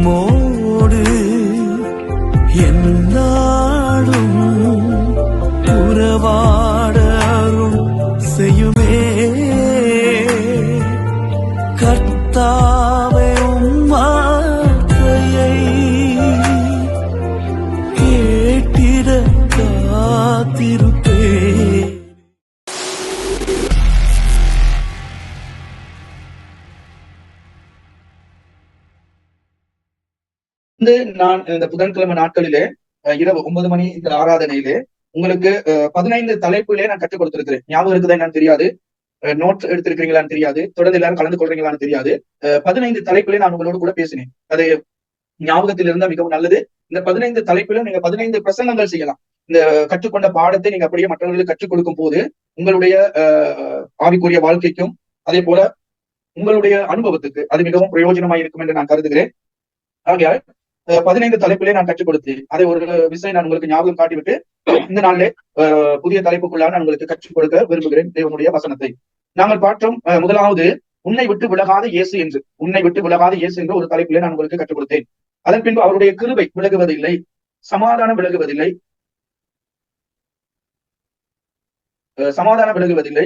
உம்மோடு என்னாடும் உறவாட அருள் செய்யுமே கர்த்தாவே உம் வார்த்தையை கேட்டிட காத்திருப்பேன். நான் இந்த புதன்கிழமை நாட்களிலே இரவு 9 மணி இந்த ஆராதனையிலே உங்களுக்கு 15 தலைப்புகளே நான் கற்றுக் கொடுத்திருக்கிறேன். ஞாபகம் இருக்குதா என்னன்னு தெரியாது, நோட்ஸ் எடுத்திருக்கிறீங்களான்னு தெரியாது, தொடர்ந்து எல்லாரும் கலந்து கொள்றீங்களான்னு தெரியாது. 15 தலைப்புகளே நான் உங்களோட கூட பேசினேன். அது ஞாபகத்தில் இருந்தா மிகவும் நல்லது. இந்த 15 தலைப்பிலும் நீங்க 15 பிரசங்கங்கள் செய்யலாம். இந்த கற்றுக்கொண்ட பாடத்தை நீங்க அப்படியே மற்றவர்களுக்கு கற்றுக் கொடுக்கும் போது உங்களுடைய ஆவிக்குரிய வாழ்க்கைக்கும் அதே போல உங்களுடைய அனுபவத்துக்கு அது மிகவும் பிரயோஜனமாக இருக்கும் என்று நான் கருதுகிறேன். ஆகையால் 15 தலைப்பிலே நான் கற்றுக் கொடுத்தேன். அதை ஒரு விஷயம் நான் உங்களுக்கு ஞாபகம் காட்டிவிட்டு இந்த நாளிலே புதிய தலைப்புக்குள்ளாக நான் உங்களுக்கு கற்றுக் கொடுக்க விரும்புகிறேன் தேவனுடைய வசனத்தை. நாங்கள் பார்த்தோம் முதலாவது உன்னை விட்டு விலகாத இயேசு என்று, உன்னை விட்டு விலகாத இயேசு என்று ஒரு தலைப்பிலே நான் உங்களுக்கு கற்றுக் கொடுத்தேன். அதன் பின்பு அவருடைய கிருபை விலகுவதில்லை, சமாதானம் விலகுவதில்லை, சமாதானம் விலகுவதில்லை,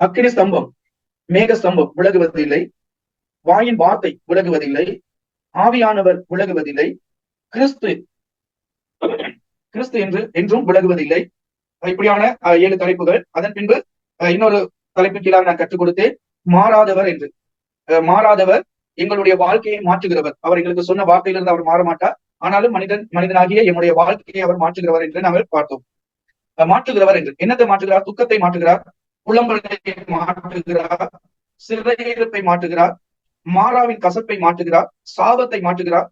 அக்கினி ஸ்தம்பம் மேக ஸ்தம்பம் விலகுவதில்லை, வாயின் வார்த்தை விலகுவதில்லை, ஆவியானவர் விலகுவதில்லை, கிறிஸ்து என்றும் விலகுவதில்லை. இப்படியான 7 தலைப்புகள். அதன் பின்பு இன்னொரு தலைப்பு கீழாக நான் கற்றுக் கொடுத்தேன் மாறாதவர் என்று. மாறாதவர் எங்களுடைய வாழ்க்கையை மாற்றுகிறவர். அவர் எங்களுக்கு சொன்ன வார்த்தையிலிருந்து அவர் மாற மாட்டார். ஆனாலும் மனிதனாகிய என்னுடைய வாழ்க்கையை அவர் மாற்றுகிறவர் என்று நாங்கள் பார்த்தோம். மாற்றுகிறவர் என்று என்னத்தை மாற்றுகிறார்? துக்கத்தை மாற்றுகிறார், புலம்பலை மாற்றுகிறார், சிறையிருப்பை மாற்றுகிறார், மாறாவின் கசப்பை மாற்றுகிறார், சாபத்தை மாற்றுகிறார்,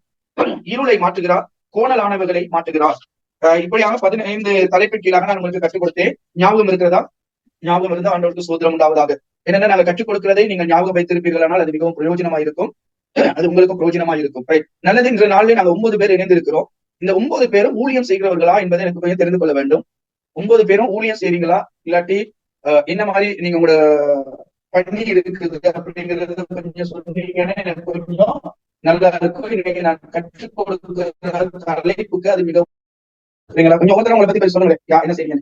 இருளை மாற்றுகிறார், கோணலானவர்களை மாற்றுகிறார். இப்படியாக 15 தலைப்பின் கீழாக நான் உங்களுக்கு கற்றுக் கொடுத்தேன். ஞாபகம் இருக்கிறதா? ஞாபகம் இருந்தால் ஆண்டவருக்கு சோதரம் உண்டாவதாக. என்னென்ன நாங்கள் கற்றுக் கொடுக்கிறதை நீங்கள் ஞாபகம் வைத்திருப்பீர்களானால் அது மிகவும் பிரயோஜனமாக இருக்கும். அது உங்களுக்கும் பிரயோஜனமாக இருக்கும். நல்லது. இன்ற நாளிலே நாங்கள் 9 பேர் இணைந்திருக்கிறோம். இந்த 9 பேரும் ஊழியம் செய்கிறவர்களா என்பதை எனக்கு கொஞ்சம் தெரிந்து கொள்ள வேண்டும். 9 பேரும் ஊழியம் செய்றீங்களா, இல்லாட்டி என்ன மாதிரி நீங்க உங்களோட பண்ணி இருக்குது அப்படிங்கிறது கொஞ்சம் சொன்னீங்கன்னா எனக்கு கொஞ்சம் நல்லா இருக்கும். இன்னைக்கு நான் கற்றுக் கொடுக்கிற தலைப்புக்கு அது மிகவும் கொஞ்சம் ஒருத்தர உங்களை பத்தி சொல்லுங்க. என்ன செய்யுங்க?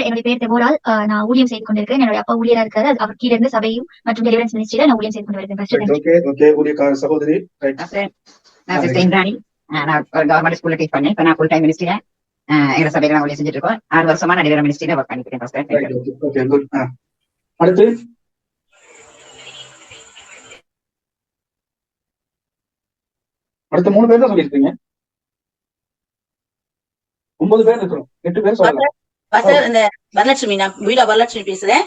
என்னுடைய பேர் தெபோரால். நான் ஊழியம் செய்து கொண்டிருக்கேன். என்னுடைய அப்பா ஊழியரா இருக்காரு. அவர் கீழே இருந்து சபையும் மற்றும் டெலிவரன்ஸ் மினிஸ்ட்ரியில நான் ஊழியம் செய்து கொண்டிருக்கேன். ஊழியக்கார சகோதரி நான் சிஸ்டர் இந்திராணி. நான் ஒரு கவர்மெண்ட் ஸ்கூல்ல டீச் பண்ணேன். இப்ப நான் ஃபுல் டைம் மினிஸ்ட்ரியில எங்க சபையில நான் ஊழியம் செஞ்சுட்டு இருக்கோம். 6 வருஷமா நான் டெலிவரி மினிஸ்ட்ரியில ஒர்க் பண்ணிக்கிறேன். அடுத்து அடுத்த 3 பேர் தான் சொல்லியிருக்கீங்க. 9 பேர் இருக்கிறோம். 8 பேர் சொல்லலாம். இந்த வரலட்சுமி, நான் வீடா வரலட்சுமி பேசுறேன்.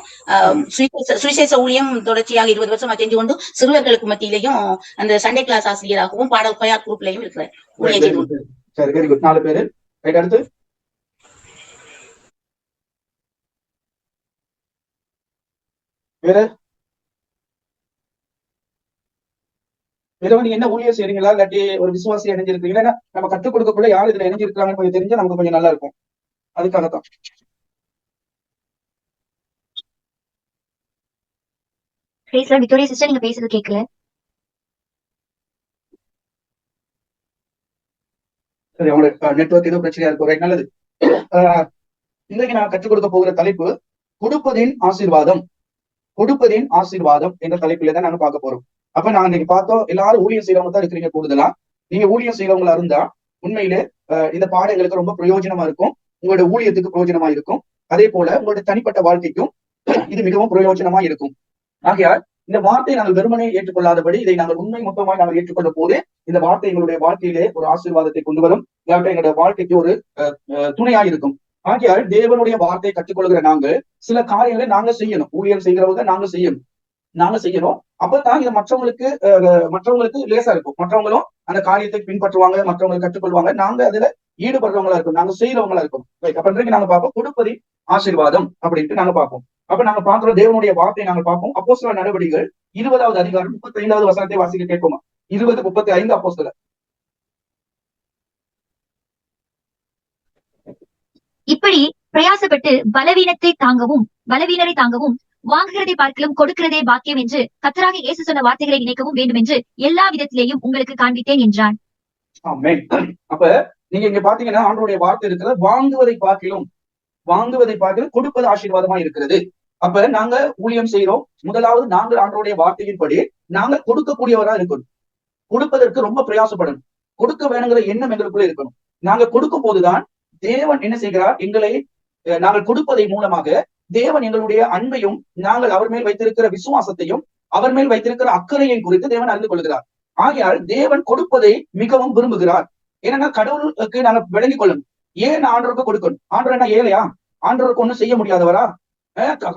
சுவிசேஷ ஊழியம் தொடர்ச்சியாக 20 வருஷமா செஞ்சு கொண்டு சிறுவர்களுக்கு மத்தியிலையும் அந்த சண்டே கிளாஸ் ஆசிரியராகவும் பாடல் கொயார் குரூப்லயும் இருக்கிறேன். சரி, வெரி குட். 4 பேரு. அடுத்து வேற நீங்க என்ன ஊழியர் செய்றீங்களா, இல்லாட்டி ஒரு விசுவாசி இணைஞ்சிருக்கீங்களா? நம்ம கற்றுக் கொடுக்கக்குள்ள யார் இதுல இணைஞ்சிருக்காங்கன்னு கொஞ்சம் தெரிஞ்சா நமக்கு கொஞ்சம் நல்லா இருக்கும். அதுக்காகத்தான். விக்டோரியா சிஸ்டர், நீங்க பேசுறது கேட்கல. சரி, அவங்களோட நெட்வொர்க் ஏதோ பிரச்சனையா இருக்கும். நல்லது. இன்றைக்கு நான் கற்றுக் கொடுக்க போகிற தலைப்பு கொடுப்பதின் ஆசீர்வாதம். கொடுப்பதின் ஆசீர்வாதம் என்ற தலைப்பில தான் நாங்க பார்க்க போறோம். அப்ப நாங்க இன்னைக்கு பார்த்தோம், எல்லாரும் ஊழியம் செய்யறவங்க தான் இருக்கிறீங்க. கூடுதலா நீங்க ஊழியம் செய்யறவங்களா இருந்தா உண்மையிலே இந்த பாடம் எங்களுக்கு ரொம்ப பிரயோஜனமா இருக்கும். உங்களோட ஊழியத்துக்கு பிரயோஜனமா இருக்கும். அதே போல உங்களுடைய தனிப்பட்ட வாழ்க்கைக்கும் இது மிகவும் பிரயோஜனமா இருக்கும். ஆகையால் இந்த வார்த்தையை நாங்கள் வெறுமனே ஏற்றுக்கொள்ளாதபடி இதை நாங்கள் உண்மை மொத்தமாய் நாங்கள் ஏற்றுக்கொள்ள போது இந்த வார்த்தை எங்களுடைய வாழ்க்கையிலே ஒரு ஆசீர்வாதத்தை கொண்டு வரும். இல்லாட்ட எங்களுடைய வாழ்க்கைக்கு ஒரு துணையா இருக்கும். ஆகையால் தேவனுடைய வார்த்தையை கற்றுக்கொள்கிற நாங்கள் சில காரியங்களை நாங்க செய்யணும். ஊழியம் செய்கிறவங்க நாங்க செய்யணும். அப்பதான் இது மற்றவங்களுக்கு லேசா இருக்கும். மற்றவங்களும் அந்த காரியத்தை பின்பற்றுவாங்க, மற்றவங்களை கற்றுக்கொள்வாங்க. நாங்க அதுல ஈடுபடுறவங்களா இருக்கும், நாங்க செய்யறவங்களா இருக்கும். அப்ப இன்றைக்கு நாங்க பார்ப்போம் கொடுப்பதின் ஆசீர்வாதம் அப்படின்ட்டு நாங்க பார்ப்போம். அப்ப நாங்க பாக்குறோம் தேவனுடைய வார்த்தையை நாங்க பார்ப்போம். அப்போஸ்தலர் நடவடிக்கைகள் 20வது அதிகாரம் 35வது வசனத்தை வாசிக்க கேட்போமா? 20:35 அப்போஸ்தலர். இப்படி பிரயாசப்பட்டு பலவீனரை தாங்கவும் வாங்குகிறதை பார்க்கலும் கொடுக்கிறதே பாக்கியம் என்று கர்த்தராகிய இயேசு சொன்ன வார்த்தைகளை நினைக்கவும் வேண்டும் என்று எல்லா விதத்திலேயும் உங்களுக்கு காண்பித்தேன் என்றான். ஆமென். அப்ப நீங்க இங்க பாத்தீங்கன்னா ஆண்டவருடைய வார்த்தை இருக்கிறது, வாங்குவதை பார்க்கலும் கொடுப்பது ஆசீர்வாதமா இருக்கிறது. அப்ப நாங்க ஊழியம் செய்யறோம், முதலாவது நாங்கள் ஆண்டவருடைய வார்த்தையின்படி நாங்க கொடுக்கக்கூடியவரா இருக்கணும். கொடுப்பதற்கு ரொம்ப பிரயாசப்படணும். கொடுக்க வேணுங்கிற எண்ணம் எங்களுக்குள்ள இருக்கணும். நாங்க கொடுக்கும் போதுதான் தேவன் என்ன செய்கிறார், எங்களை நாங்கள் கொடுப்பதை மூலமாக தேவன் எங்களுடைய அன்பையும் நாங்கள் அவர் மேல் வைத்திருக்கிற விசுவாசத்தையும் அவர் மேல் வைத்திருக்கிற அக்கறையை குறித்து தேவன் அறிந்து கொள்கிறார். ஆகையால் தேவன் கொடுப்பதை மிகவும் விரும்புகிறார். ஏன்னா கடவுளுக்கு நாங்க விளங்கிக் கொள்ளணும். ஏன் ஆண்டவருக்கு கொடுக்கணும்? ஆண்டவர் என்ன ஏழையா? ஆண்டவருக்கு ஒண்ணும் செய்ய முடியாதவரா?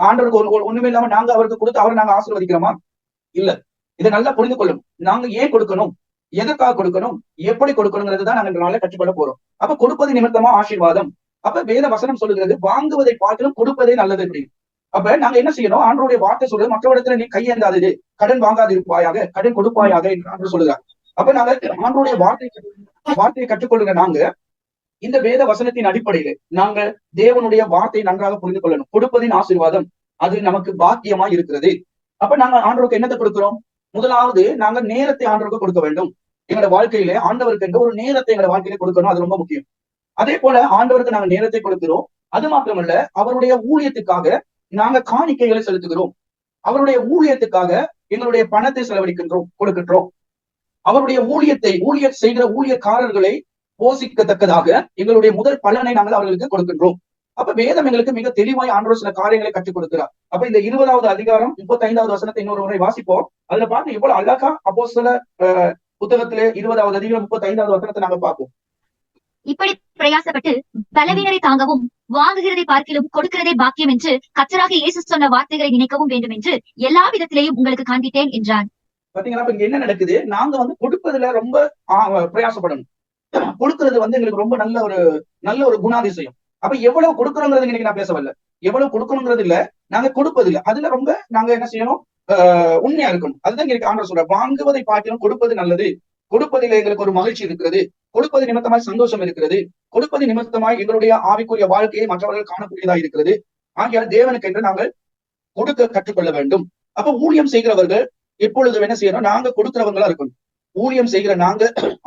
ஆண்டவருக்கு ஒண்ணுமே இல்லாம நாங்க அவருக்கு கொடுத்து அவரை நாங்க ஆசீர்வதிக்கிறோமா? இல்ல. இதை நல்லா புரிந்து கொள்ளணும். நாங்க ஏன் கொடுக்கணும், எதற்காக கொடுக்கணும், எப்படி கொடுக்கணுங்கிறது தான் நாங்க இந்த நாளை கற்றுக்கொள்ள போறோம். அப்ப கொடுப்பது நிமித்தமா ஆசீர்வாதம். அப்ப வேத வசனம் சொல்லுகிறது வாங்குவதை பார்க்கலும் கொடுப்பதே நல்லது அப்படின்னு. அப்ப நாங்க என்ன செய்யணும்? ஆண்டவருடைய வார்த்தை சொல்றது, மற்றவரிடத்துல நீ கையேந்தாதது, கடன் வாங்காது இருப்பாயாக, கடன் கொடுப்பாயாக என்று ஆண்டவர் சொல்லுகிறார். அப்ப நாங்க ஆண்டவருடைய வார்த்தையை கற்றுக்கொள்ளுங்க. நாங்க இந்த வேத வசனத்தின் அடிப்படையில நாங்க தேவனுடைய வார்த்தையை நன்றாக புரிந்து கொள்ளணும். கொடுப்பதின் ஆசீர்வாதம் அது நமக்கு பாக்கியமா இருக்கிறது. அப்ப நாங்க ஆண்டவருக்கு என்னத்தை கொடுக்கிறோம்? முதலாவது நாங்க நேரத்தை ஆண்டவருக்கு கொடுக்க வேண்டும். எங்களோட வாழ்க்கையில ஆண்டவருக்கு என்ற ஒரு நேரத்தை எங்களோட வாழ்க்கையில கொடுக்கணும். அது ரொம்ப முக்கியம். அதே போல ஆண்டவருக்கு நாங்க நேரத்தை கொடுக்கிறோம். அது மாத்திரமல்ல, அவருடைய ஊழியத்துக்காக நாங்க காணிக்கைகளை செலுத்துகிறோம். அவருடைய ஊழியத்துக்காக எங்களுடைய பணத்தை கொடுக்கின்றோம். அவருடைய ஊழியம் செய்கிற ஊழியக்காரர்களை போஷிக்கத்தக்கதாக எங்களுடைய முதல் பலனை நாங்கள் அவர்களுக்கு கொடுக்கின்றோம். அப்ப வேதம் எங்களுக்கு மிக தெளிவாய் ஆண்டவர் சில காரியங்களை கற்றுக் கொடுக்கிறார். அப்ப இந்த 20வது அதிகாரம் 35வது வசனத்தை இன்னொரு முறை வாசிப்போம். அதுல பார்த்து எவ்வளவு அழகா அப்போஸ்தலர் புத்தகத்திலே 20வது அதிகாரம் 35வது வசனத்தை நாங்க பார்ப்போம். இப்படி பிரயாசப்பட்டு பலவீனரை தாங்கவும் வாங்குகிறதை பார்க்கிலும் கொடுக்கிறதே பாக்கியம் என்று கர்த்தராகிய இயேசு சொன்ன வார்த்தைகளை நினைக்கவும் வேண்டும் என்று எல்லா விதத்திலேயும் உங்களுக்கு காண்பித்தேன் என்றான். பாத்தீங்கன்னா இங்க என்ன நடக்குது? நாங்க கொடுப்பதுல ரொம்ப பிரயாசப்படணும். கொடுக்கிறது எங்களுக்கு ரொம்ப நல்ல ஒரு குணாதிசயம். அப்ப எவ்வளவு கொடுக்கணுங்கிறது இன்னைக்கு நான் பேசவில்லை. எவ்வளவு கொடுக்கணுங்கிறது இல்ல, நாங்க கொடுப்பது இல்லை. அதுல ரொம்ப நாங்க என்ன செய்யணும்? உண்மையா இருக்கணும். அதுதான் எங்களுக்கு ஆண்டவர் சொல்ற, வாங்குவதை பார்க்கணும் கொடுப்பது நல்லது. கொடுப்பதில் எங்களுக்கு ஒரு மகிழ்ச்சி இருக்கிறது. கொடுப்பது நிமித்தமாய் சந்தோஷம் இருக்கிறது. கொடுப்பது நிமித்தமாய் எங்களுடைய ஆவிக்குரிய வாழ்க்கையை மற்றவர்கள் காணக்கூடியதா இருக்கிறது. ஆகியால் தேவனுக்கு என்று நாங்கள் கொடுக்க கற்றுக்கொள்ள வேண்டும். அப்ப ஊழியம் செய்கிறவர்கள் எப்பொழுதும் என்ன செய்யணும்? நாங்க கொடுக்கிறவங்களா இருக்கணும். ஊழியம் செய்கிற நாங்க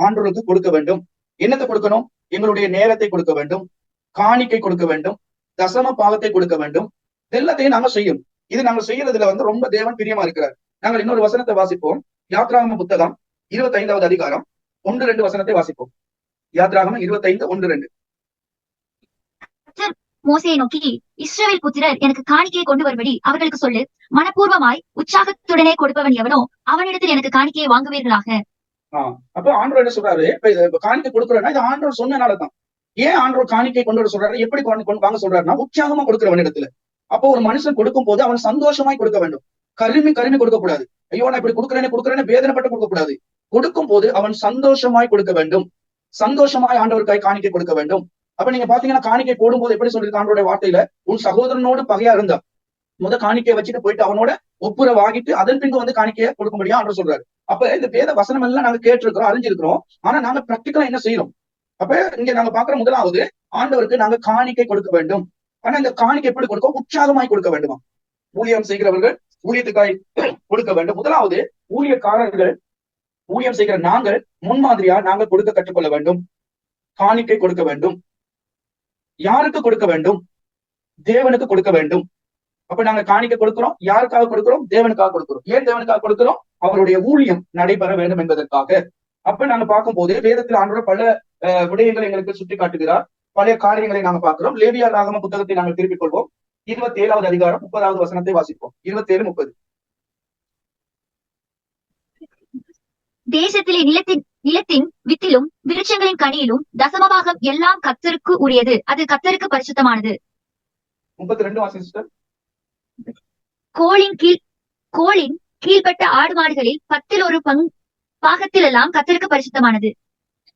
ஆண்டவருக்கு கொடுக்க வேண்டும். என்னத்தை கொடுக்கணும்? எங்களுடைய நேரத்தை கொடுக்க வேண்டும், காணிக்கை கொடுக்க வேண்டும், தசம பாகத்தை கொடுக்க வேண்டும். எல்லாத்தையும் நாங்க செய்யும். இது நாங்க செய்யறதுல ரொம்ப தேவன் பிரியமா இருக்கிறார். நாங்கள் இன்னொரு வசனத்தை வாசிப்போம். யாத்ராகம புத்தகம் 25வது அதிகாரம் 1-2 வசனத்தை வாசிப்போம். யாத்ராகமம் 25:1-2. மோசேயை நோக்கி, இஸ்ரவேல் புத்திரர் எனக்கு காணிக்கையை கொண்டு வரும்படி அவர்களுக்கு சொல்லு. மனப்பூர்வமாய் உற்சாகத்துடனே கொடுப்பவன் எவனோ அவனிடத்தில் எனக்கு காணிக்கையை வாங்குவீர்களாக. அப்ப ஆண்டவர் என்ன சொல்றாரு? இப்ப காணிக்கை கொடுக்குறோம்னா இது ஆண்டவர் சொன்னனாலதான். ஏன் ஆண்டவர் காணிக்கை கொண்டு வர சொல்றாரு? எப்படி கொண்டு வாங்க சொல்றாருன்னா, உற்சாகமா கொடுக்கிறவன் இடத்துல. அப்போ ஒரு மனுஷன் கொடுக்கும் போது அவன் சந்தோஷமாய் கொடுக்க வேண்டும். கருமி கொடுக்க கூடாது. ஐயோ நான் இப்படி கொடுக்குறேன்னு வேதனைப்பட்டு கொடுக்க கூடாது. கொடுக்கும் போது அவன் சந்தோஷமாய் கொடுக்க வேண்டும். சந்தோஷமாய் ஆண்டவருக்காய் காணிக்கை கொடுக்க வேண்டும். அப்ப நீங்க பாத்தீங்கன்னா காணிக்கை போடும்போது எப்படி சொல்லிருக்கு ஆண்டவருடைய வார்த்தையில? உன் சகோதரனோடு பகையா இருந்தா காணிக்கையை வச்சுட்டு போயிட்டு அவனோட ஒப்புரவாகிட்டு அதன் பின்பு காணிக்கையை கொடுக்கும்படியா ஆண்டவர் சொல்றாரு. அப்ப இந்த வேத வசனம் எல்லாம் நாங்க கேட்டிருக்கிறோம், அறிஞ்சிருக்கிறோம். ஆனா நாங்க பிராக்டிகலா என்ன செய்யறோம்? அப்ப இங்க நாங்க பாக்குற முதலாவது ஆண்டவருக்கு நாங்க காணிக்கை கொடுக்க வேண்டும். ஆனா இந்த காணிக்கை எப்படி கொடுக்க? உற்சாகமாய் கொடுக்க வேண்டுமா? ஊழியம் செய்கிறவர்கள் ஊழியத்துக்காய் கொடுக்க வேண்டும். முதலாவது ஊழியக்காரர்கள் ஊழியம் செய்கிற நாங்கள் முன்மாதிரியா நாங்கள் கொடுக்க கற்றுக்கொள்ள வேண்டும். காணிக்கை கொடுக்க வேண்டும். யாருக்கு கொடுக்க வேண்டும்? தேவனுக்கு கொடுக்க வேண்டும். அப்ப நாங்க காணிக்கை கொடுக்கிறோம். யாருக்காக கொடுக்கிறோம்? தேவனுக்காக கொடுக்கிறோம். ஏன் தேவனுக்காக கொடுக்கிறோம்? அவருடைய ஊழியம் நடைபெற வேண்டும் என்பதற்காக. அப்ப நாங்க பார்க்கும் போது வேதத்தில் ஆண்டவர் பல விடயங்களை எங்களுக்கு சுட்டி காட்டுகிறார். பழைய காரியங்களை நாங்க பார்க்கிறோம். லேவியராகம புத்தகத்தை நாங்கள் திருப்பிக் கொள்வோம். 27வது அதிகாரம் 30வது வசனத்தை வாசிப்போம். 27-30. தேசத்திலே நிலத்தின் வித்திலும் விருட்சங்களின் கனியிலும் தசமபாகம் எல்லாம் கர்த்தருக்கு உரியது. அது கர்த்தருக்கு பரிசுத்தமானது. 32 வாசிஸ்டர். கோளின் கீழ்பட்ட ஆடு மாடுகளில் 10 பாகத்தில் எல்லாம் கர்த்தருக்கு பரிசுத்தமானது.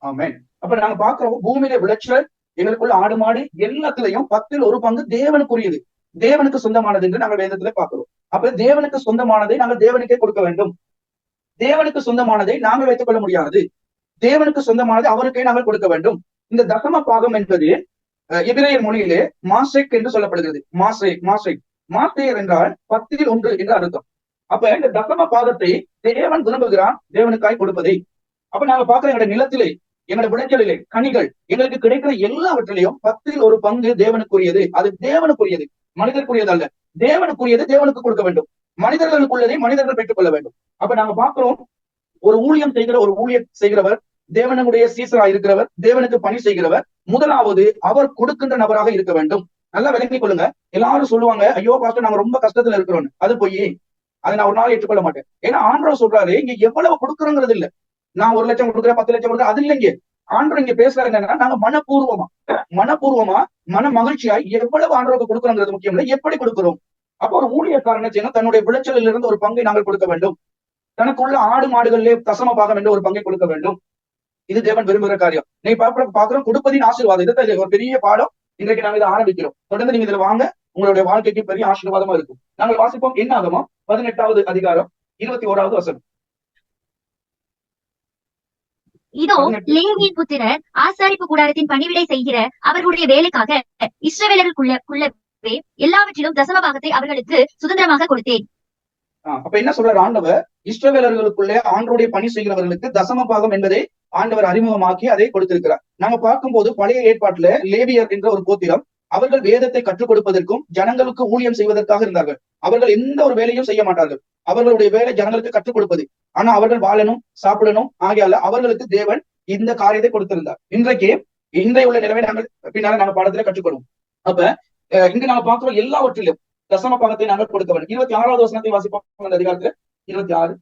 ஆமென். அப்ப நாங்க பாக்குறோம், பூமியில விளைச்சல் எங்களுக்குள்ள ஆடு மாடு எல்லாத்துலயும் 10 பங்கு தேவனுக்குரியது, தேவனுக்கு சொந்தமானது என்று நாங்கள் வேதத்துல பாக்குறோம். அப்ப தேவனுக்கு சொந்தமானதை நாங்கள் தேவனுக்கே கொடுக்க வேண்டும். தேவனுக்கு சொந்தமானதை நாங்கள் வைத்துக் கொள்ள முடியாது. தேவனுக்கு சொந்தமானதை அவருக்கே நாங்கள் கொடுக்க வேண்டும். இந்த தசம பாகம் என்பது எபிரேயர் மொழியிலே மாசேக் என்று சொல்லப்படுகிறது. மாசேயர் என்றால் 10 என்று அர்த்தம். அப்ப இந்த தசம பாகத்தை தேவன் விரும்புகிறான், தேவனுக்காய் கொடுப்பதை. அப்ப நாங்க பாக்குற எங்களுடைய நிலத்திலே, எங்களுடைய விளைச்சலிலே, கனிகள், எங்களுக்கு கிடைக்கிற எல்லாவற்றிலையும் 10 தேவனுக்குரியது. அது தேவனுக்குரியது, மனிதருக்குரியது அல்ல. தேவனுக்குரியது தேவனுக்கு கொடுக்க வேண்டும். மனிதர்களுக்குள்ளதை மனிதர்கள் பெற்றுக் கொள்ள வேண்டும். அப்ப நாங்க பாக்குறோம், ஒரு ஊழியம் செய்கிறவர், தேவனுடைய சீசரா இருக்கிறவர், தேவனுக்கு பணி செய்கிறவர், முதலாவது அவர் கொடுக்கின்ற நபராக இருக்க வேண்டும். நல்லா விளங்கிக் கொள்ளுங்க. எல்லாரும் சொல்லுவாங்க, ஐயோ பாஸ்டர் நாங்க ரொம்ப கஷ்டத்துல இருக்கிறோம். அது போய் அதை நான் ஒரு நாள் ஏற்றுக்கொள்ள மாட்டேன். ஏன்னா ஆண்டவர் சொல்றாரு, இங்க எவ்வளவு கொடுக்குறோங்கிறது இல்ல. நான் 1 லட்சம் கொடுக்குறேன், 10 லட்சம் கொடுக்குறேன், அது இல்லைங்க. ஆண்டவர் இங்க பேசுறாரு என்னன்னா, நாங்க மனப்பூர்வமா மன மகிழ்ச்சியாய் எவ்வளவு ஆண்டவருக்கு கொடுக்குறோங்கிறது முக்கியம் இல்லை, எப்படி கொடுக்கிறோம். அப்போ ஒரு ஊழியக்காரன் செய்யணும், தன்னுடைய விளைச்சலில் இருந்து ஒரு பங்கை நாங்கள் கொடுக்க வேண்டும். தனக்குள்ள ஆடு மாடுகளிலே தசம பாகம் என்று ஒரு பங்கை கொடுக்க வேண்டும். இது தேவன் விரும்புகிற காரியம். நீங்க பாக்குறோம் கொடுப்பதின் ஆசீர்வாதம். இதுதான் ஒரு பெரிய பாடம். இன்றைக்கு நாங்க இதை ஆரம்பிக்கிறோம். தொடர்ந்து நீங்க இதுல வாங்க, உங்களுடைய வாழ்க்கைக்கு பெரிய ஆசீர்வாதமா இருக்கும். நாங்கள் வாசிப்போம் என்னாகமம் 18வது அதிகாரம் 21வது வசனம். இதோ லேவியின் புத்திரர் ஆசாரிப்பு கூடாரத்தின் பணிவிடை செய்கிற அவர்களுடைய வேலைக்காக இஸ்ரவேலருக்குள்ளவே எல்லாவற்றிலும் தசம பாகத்தை அவர்களுக்கு சுதந்திரமாக கொடுத்தேன். அப்ப என்ன சொல்றாரு ஆண்டவர்? இஸ்ரவேலர்களுக்குள்ளே ஆண்டவருடைய பணி செய்கிறவர்களுக்கு தசம பாகம் என்பதை ஆண்டவர் அறிமுகமாக்கி அதை கொடுத்திருக்கிறார். நாங்க பார்க்கும்போது பழைய ஏற்பாட்டுல லேவியர் என்ற ஒரு கோத்திரம், அவர்கள் வேதத்தை கற்றுக் கொடுப்பதற்கும் ஜனங்களுக்கு ஊழியம் செய்வதற்காக இருந்தார்கள். அவர்கள் எந்த ஒரு வேலையும் செய்ய மாட்டார்கள். அவர்களுடைய வேலை ஜனங்களுக்கு கற்றுக் கொடுப்பது. ஆனா அவர்கள் வாழணும், சாப்பிடணும் ஆகியால அவர்களுக்கு தேவன் இந்த காரியத்தை கொடுத்திருந்தார். இன்றைய உள்ள நிலைமை நாங்கள் பின்னால நாங்கள் பாடத்துல கற்றுக்கொள்வோம். அப்ப இங்க நாங்க பார்க்கிறோம், எல்லாவற்றிலும் தசம பாகத்தை நாங்கள் கொடுக்க வேண்டும். 26வது வசனத்தை வாசிப்போம். அந்த அதிகாரத்துல 26.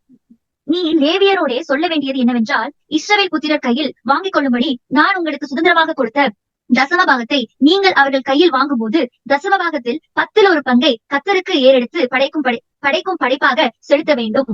நீ லேவியரோடே சொல்ல வேண்டியது என்னவென்றால், இஸ்ரவேல் புத்திரர் கையில் வாங்கிக் கொள்ளும்படி நான் உங்களுக்கு சுதந்திரமாக கொடுத்த தசம பாகத்தை நீங்கள் அவர்கள் கையில் வாங்கும் போது தசம பாகத்தில் 10 ஒரு பங்கை கர்த்தருக்கு ஏறெடுத்து படைக்கும் படைப்பாக செலுத்த வேண்டும்.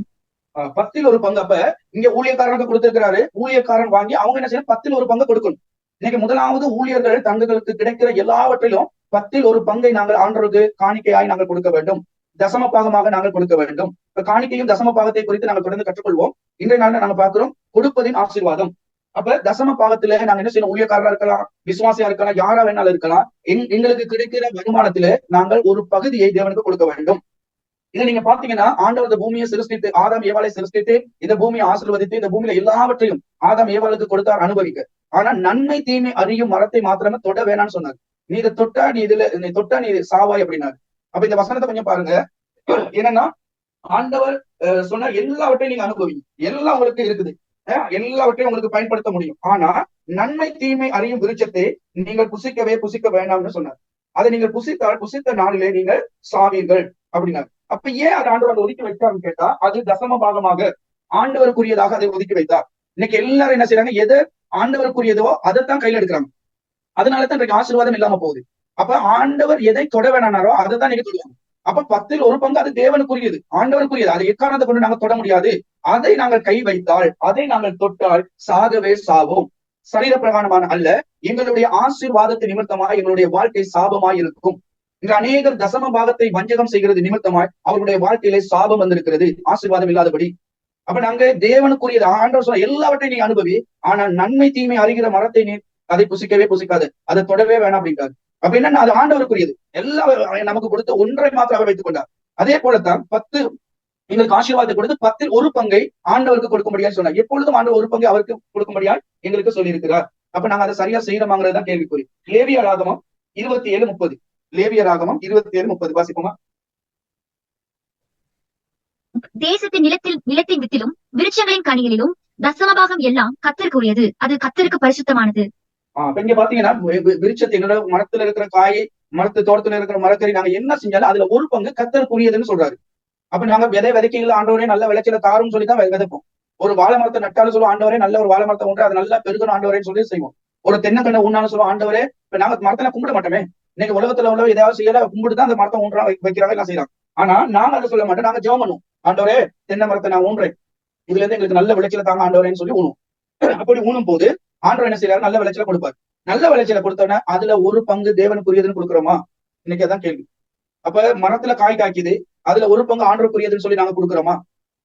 10 ஒரு பங்கு. அப்ப இங்க ஊழியக்காரனுக்கு கொடுத்திருக்கிறாரு. ஊழியக்காரன் வாங்கி அவங்க என்ன செய்யணும்? 10 ஒரு பங்கு கொடுக்கணும். இன்னைக்கு முதலாவது ஊழியர்கள் தங்களுக்கு கிடைக்கிற எல்லாவற்றிலும் 10 ஒரு பங்கை நாங்கள் ஆண்டவருக்கு காணிக்கையாய் நாங்கள் கொடுக்க வேண்டும். தசம பாகமாக நாங்கள் கொடுக்க வேண்டும். இப்ப காணிக்கையும் தசம பாகத்தை குறித்து நாங்கள் தொடர்ந்து கற்றுக்கொள்வோம். இன்றைய நாள்ல நாங்க பாக்குறோம் கொடுப்பதின் ஆசீர்வாதம். அப்ப தசம பாகத்துல நாங்க என்ன செய்யணும்? ஊழியக்காரரா இருக்கலாம், விசுவாசியா இருக்கலாம், யாரா வேணாலும் இருக்கலாம். எங்களுக்கு கிடைக்கிற வருமானத்துல நாங்கள் ஒரு பகுதியை தேவனுக்கு கொடுக்க வேண்டும். இதை நீங்க பாத்தீங்கன்னா, ஆண்டவர் இந்த பூமியை சிருஷ்டித்து, ஆதாம் ஏவாளை சிருஷ்டித்து, இந்த பூமியை ஆசீர்வதித்து, இந்த பூமியில எல்லாவற்றையும் ஆதாம் ஏவாளுக்கு கொடுத்தார் அனுபவிக்க. ஆனா நன்மை தீமை அறியும் மரத்தை மாத்திரமே தொட வேணாம்னு சொன்னார். நீ இதை தொட்டா நீ சாவாய் அப்படின்னாரு. அப்ப இந்த வசனத்தை கொஞ்சம் பாருங்க. என்னன்னா, ஆண்டவர் சொன்னா எல்லாவற்றையும் நீங்க அனுபவிங்க, எல்லாம் உங்களுக்கு இருக்குது, எல்லாவற்றையும் உங்களுக்கு பயன்படுத்த முடியும். ஆனா நன்மை தீமை அறியும் விருட்சத்தை நீங்கள் புசிக்க வேண்டாம்னு சொன்னார். அதை நீங்கள் புசித்த நாளிலே நீங்கள் சாவீர்கள் அப்படின்னாரு. அப்ப ஏன் அதை ஆண்டவர் ஒதுக்கி வைத்தார்னு கேட்டா, அது தசம பாகமாக ஆண்டவருக்குரியதாக அதை ஒதுக்கி வைத்தார். இன்னைக்கு எல்லாரும் என்ன செய்யறாங்க? எது ஆண்டவருக்குரியதோ அதைத்தான் கையில எடுக்கிறாங்க. அதனாலதான் இன்றைக்கு ஆசீர்வாதம் இல்லாம போகுது. அப்ப ஆண்டவர் எதை தொட வேணாரோ அதை தான் நீங்க தொடுவாங்க. அப்ப 10 ஒரு பங்கு அது தேவனுக்குரியது, ஆண்டவருக்குரியது. அதை எக்காரணத்தை கொண்டு நாங்க தொட முடியாது. அதை நாங்கள் கை வைத்தால், அதை நாங்கள் தொட்டால் சாகவே சாவோம். சரீர பிரகாரமான அல்ல, எங்களுடைய ஆசீர்வாதத்தை நிமித்தமாய் எங்களுடைய வாழ்க்கை சாபமாய் இருக்கும். இன்று அநேகர் தசம பாகத்தை வஞ்சகம் செய்கிறது நிமித்தமாய் அவருடைய வாழ்க்கையிலே சாபம் வந்திருக்கிறது, ஆசீர்வாதம் இல்லாதபடி. அப்ப நாங்க தேவனுக்குரியது ஆண்டவர் சொல்ல எல்லாவற்றையும் நீ அனுபவி, ஆனா நன்மை தீமை அறிகிற மரத்தை நீ அதை புசிக்காது, அதை தொடவே வேணாம் அப்படின்றாரு. அப்ப என்னன்னா, அது ஆண்டவருக்குரியது. எல்லாம் நமக்கு கொடுத்த ஒன்றை மாத்திரம் வைத்துக் கொண்டார். அதே போலத்தான் 10 எங்களுக்கு ஆசீர்வாதத்தை கொடுத்து 10 ஒரு பங்கை ஆண்டவருக்கு கொடுக்கும்படியா சொன்னார். எப்பொழுதும் ஆண்டவர் ஒரு பங்கை அவருக்கு கொடுக்கும்படியா எங்களுக்கு சொல்லி இருக்கிறார். அப்ப நாங்க அதை சரியா செய்யறோமாங்கிறதுதான் கேள்விக்குறி. லேவியராகமம் 27:30. லேவியராகமம் 27:30 வாசிப்போமா? தேசத்தின் நிலத்தின் வித்திலும் விருட்சங்களின் கனிகளிலும் தசமபாகம் எல்லாம் கர்த்தருக்குரியது, அது கர்த்தருக்கு பரிசுத்தமானது. இங்க பாத்தீங்கன்னா, விருட்சத்தை மரத்துல இருக்கிற காயை, தோட்டத்துல இருக்கிற மரக்கறி நாங்க என்ன செஞ்சாலும் அதுல ஒரு பங்கு கர்த்தருக்குரியதுன்னு சொல்றாரு. அப்ப நாங்க விதைக்கீங்களா, ஆண்டவரே நல்ல விளைச்சல தாரும் சொல்லிதான் விதைப்போம். ஒரு வாழை மரத்தை நட்டாலும் சொல்லுவோம், ஆண்டவரே நல்ல ஒரு வாழை மரத்தை உண்டு, அது நல்லா பெருகணும் ஆண்டவரேன்னு சொல்லி செய்வோம். ஒரு தென்னக்கண்ணை ஊன்னாலும் சொல்லுவோம், ஆண்டவரே. இப்ப நாங்க மரத்துல கும்பிட மாட்டோமே. இன்னைக்கு உலகத்துல உள்ள ஏதாவது செய்யல கும்பிட்டு தான் அந்த மரத்தை ஊன்றா வைக்கிறாங்க, எல்லாம் செய்யறாங்க. ஆனா நாங்க அதை சொல்ல மாட்டோம். நாங்க ஜெபம் பண்ணுவோம், ஆண்டவரே தென்னை மரத்தை நான் ஊன்றேன், இதுல இருந்து எங்களுக்கு நல்ல விளைச்சல தாங்க ஆண்டவரேன்னு சொல்லி ஊணும். அப்படி ஊனும் போது ஆண்டவர் என்ன செய்யறாரு? நல்ல விளைச்சல கொடுப்பாரு. நல்ல விளைச்சல கொடுத்தோன்னா அதுல ஒரு பங்கு தேவனுக்குரியதுன்னு கொடுக்குறோமா? இன்னைக்கு அதான் கேள்வி. அப்ப மரத்துல காய் காய்க்குது, அதுல ஒரு பங்கு ஆண்டவருக்குரியதுன்னு சொல்லி நாங்க கொடுக்குறோமா?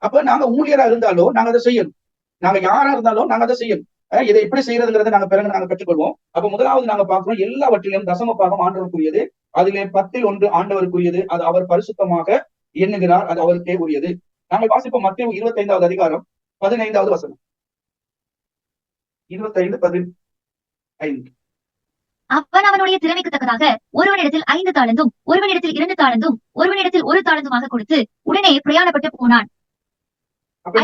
அப்ப நாங்க ஊழியரா இருந்தாலும் நாங்க அதை செய்யணும். நாங்க யாரா இருந்தாலும் நாங்க அதை செய்யணும். இதை எப்படி செய்யறதுங்கிறத நாங்க பிறகு நாங்க கற்றுக்கொள்வோம். அப்ப முதலாவது நாங்க பார்க்கிறோம், எல்லாவற்றிலும் தசம பாகம் ஆண்டவருக்குரியது. அதிலே 10 ஆண்டவருக்குரியது. அது அவர் பரிசுத்தமாக எண்ணுகிறார், அது அவருக்கே உரியது. நாங்கள் வாசிப்போம் மத்தேயு 25வது அதிகாரம் 15வது வசனம். 25:15. அவன் அவனுடைய திறமைக்கு தக்கதாக ஒருவனிடத்தில் 5 தாளந்தும் ஒருவனிடத்தில் 2 தாளந்தும் ஒருவனிடத்தில் 1 தாளந்துமாக கொடுத்து உடனே பிரயாணப்பட்டு போனான். அப்ப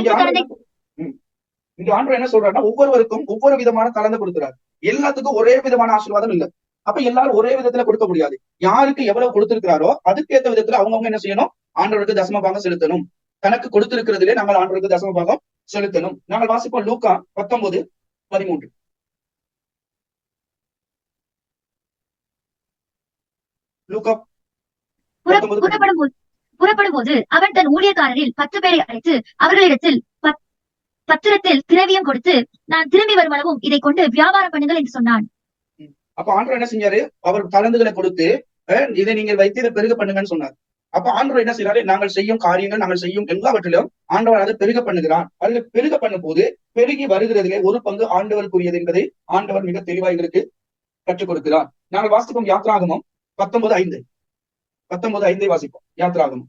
இங்க ஆண்டவர் என்ன சொல்றாருன்னா, ஒவ்வொருவருக்கும் ஒவ்வொரு விதமான கலந்து கொடுக்கிறார். எல்லாத்துக்கும் ஒரே விதமான ஆசீர்வாதம் இல்ல. அப்ப எல்லாரும் ஒரே விதத்துல கொடுக்க முடியாது. யாருக்கு எவ்வளவு கொடுத்திருக்கிறாரோ அதுக்கேற்ற விதத்துல அவங்கவுங்க என்ன செய்யணும், ஆண்டவருக்கு தசம பாகம் செலுத்தணும். தனக்கு கொடுத்திருக்கிறதுலே நாங்கள் ஆண்டவருக்கு தசம பாகம் செலுத்தணும். நாங்கள் வாசிப்போம் லூக்கா 19:13. லூக்கா 19:13. புறப்படும் போது அவன் தன் ஊழியக்காரரில் 10 பேரை அழைத்து அவர்களிடத்தில் பத்திரத்தில் திரவியம் கொடுத்து, நான் திரும்பி வரும் அளவும் இதை கொண்டு வியாபாரம் பண்ணுங்கள் என்று சொன்னான். அப்ப ஆண்டவர் என்ன செஞ்சாரு, அவர் தளந்துகளை கொடுத்து இதை நீங்கள் வைத்து இதை பெருக பண்ணுங்கன்னு சொன்னார். அப்ப ஆண்டவர் என்ன செய்யறாரு, நாங்கள் செய்யும் காரியங்கள், நாங்கள் செய்யும் எல்லாவற்றிலும் ஆண்டவர் அதை பெருக பண்ணுகிறான். அதுல பெருக பண்ணும் போது பெருகி வருகிறதுலே 1 ஆண்டவருக்குரியது என்பதை ஆண்டவர் மிக தெளிவாக எங்களுக்கு கற்றுக் கொடுக்கிறார். நாங்கள் வாசிப்போம் யாத்ராகமம் 19:5 வாசிப்போம். யாத்ராகமம்.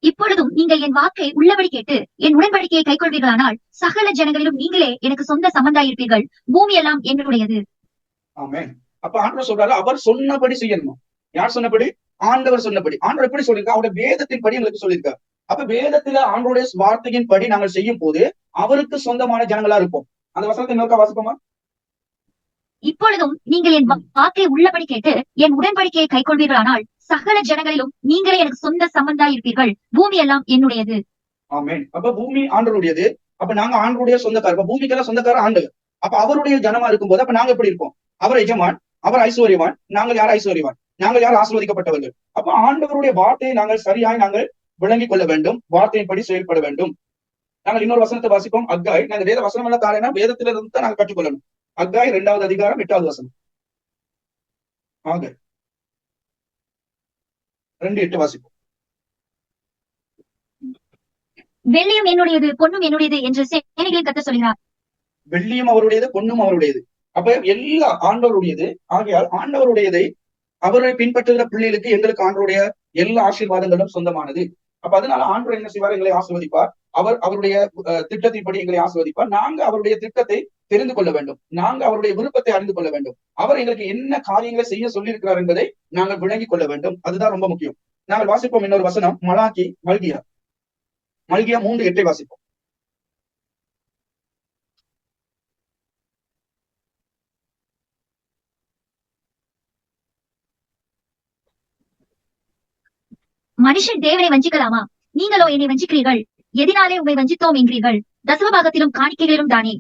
இப்பொழுதும் நீங்கள் என் வாக்கை உள்ளபடி கேட்டு என் உடன்படிக்கையை கைக்கொள்வீர்களானால் சகல ஜனங்களிலும் நீங்களே எனக்கு சொந்த சம்பந்தாயிருப்பீர்கள், பூமி எல்லாம் என்னுடையது. ஆமென். அப்ப ஆண்டவர் சொல்றாரு, அவர் சொன்னபடி செய்யணுமா? யார் சொன்னபடி? ஆண்டவர் சொன்னபடி. ஆண்டவர் எப்படி சொல்லியிருக்கா? அவருடைய வேதத்தின் படி எங்களுக்கு சொல்லியிருக்காரு. அப்ப வேதத்துல ஆண்டவருடைய வார்த்தையின் படி நாங்கள் செய்யும் போது அவருக்கு சொந்தமான ஜனங்களா இருப்போம். அந்த வசனத்தை இன்னொருக்கா வாசிப்போமா? இப்பொழுதும் நீங்கள் என் வாக்கை உள்ளபடி கேட்டு என் உடன்படிக்கையை கைக்கொள்வீர்களானால் சகல ஜனங்களிலும் நீங்களே எனக்கு சொந்த சம்பந்தாயிருப்பீர்கள், பூமி எல்லாம் என்னுடையது. ஆமென். அப்ப பூமி ஆண்டவருடையது. அப்ப நாங்க ஆண்டவருடைய சொந்தக்காரர். பூமிக்கெல்லாம் சொந்தக்காரர் ஆண்டவர். அப்ப அவருடைய ஜனமா இருக்கும்போது அப்ப நாங்க எப்படி இருப்போம்? அவர் எஜமான், அவர் ஐஸ்வர்யவான், நாங்கள் யார் ஐஸ்வர்யவான்? நாங்கள் யார் ஆசீர்வதிக்கப்பட்டவர்கள்? அப்ப ஆண்டவருடைய வார்த்தையை நாங்கள் சரியாய் நாங்கள் விளங்கிக் கொள்ள வேண்டும், வார்த்தையின்படி செயல்பட வேண்டும். நாங்கள் இன்னொரு வசனத்தை வாசிப்போம். அக்காய், நாங்க வேத வசனம் எல்லாம் தாரேன்னா வேதத்தில இருந்து தான் நாங்கள் கற்றுக்கொள்ளணும். அக்காய் 2வது அதிகாரம் 8வது வசனம். ஆக 2:8 வாசிப்போம். வெள்ளியும் என்னுடையது பொன்னும் என்னுடையது என்று சேனைகளின் கர்த்தர் சொல்கிறார். வெள்ளியும் அவருடையது, பொன்னும் அவருடையது. அப்ப எல்லா ஆண்டவருடையது. ஆகையால் ஆண்டவருடையதை அவரை பின்பற்றுகிற பிள்ளைகளுக்கு எங்களுக்கு ஆண்டவருடைய எல்லா ஆசீர்வாதங்களும் சொந்தமானது. அப்ப அதனால ஆண்டவர் என்ன செய்வார்? எங்களை ஆசீர்வதிப்பார். அவருடைய திட்டத்தின்படி எங்களை ஆசீர்வதிப்பார். நாங்க அவருடைய திட்டத்தை தெரிந்து கொள்ள வேண்டும். நாங்க அவருடைய விருப்பத்தை அறிந்து கொள்ள வேண்டும். அவர் எங்களுக்கு என்ன காரியங்களை செய்ய சொல்லியிருக்கிறார் என்பதை நாங்கள் விளங்கிக் கொள்ள வேண்டும். அதுதான் ரொம்ப முக்கியம். நாங்கள் வாசிப்போம் இன்னொரு வசனம். மல்கியா 3:8 வாசிப்போம். மனுஷன் தேவனை வஞ்சிக்கலாமா? நீங்களோ என்னை வஞ்சிக்கிறீர்கள். எதினாலே உண்மை வஞ்சித்தோம் என்கிறீர்கள், தசமபாகத்திலும் காணிக்கைகளிலும் தானே.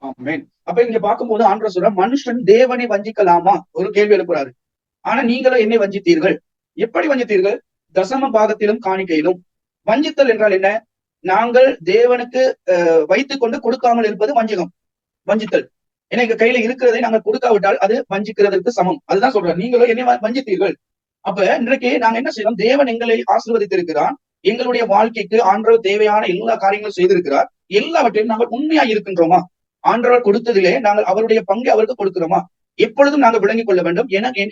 ஆமென். அப்ப இங்க பார்க்கும்போது ஆண்டவர் சொல்ற, மனுஷன் தேவனை வஞ்சிக்கலாமா? ஒரு கேள்வி எழுப்புறாரு. ஆனா நீங்களும் என்னை வஞ்சித்தீர்கள். எப்படி வஞ்சித்தீர்கள்? தசம பாகத்திலும் காணிக்கையிலும். வஞ்சித்தல் என்றால் என்ன? நாங்கள் தேவனுக்கு வைத்துக் கொண்டு கொடுக்காமல் இருப்பது வஞ்சகம், வஞ்சித்தல். ஏன்னா எங்க கையில இருக்கிறதை நாங்கள் கொடுக்காவிட்டால் அது வஞ்சிக்கிறதற்கு சமம். அதுதான் சொல்றேன், நீங்களும் என்னை வஞ்சித்தீர்கள். அப்ப இன்றைக்கு நாங்க என்ன செய்யறோம்? தேவன் எங்களை ஆசீர்வதித்திருக்கிறார். எங்களுடைய வாழ்க்கைக்கு ஆண்டவர் தேவையான எல்லா காரியங்களும் செய்திருக்கிறார். எல்லாவற்றையும் நாங்கள் உண்மையா இருக்கின்றோமா? ஆண்டவர் கொடுத்ததிலே நாங்கள் அவருடைய பங்கு அவருக்கு கொடுக்கிறோமா? எப்பொழுதும் நாங்கள் விளங்கிக் கொள்ள வேண்டும்.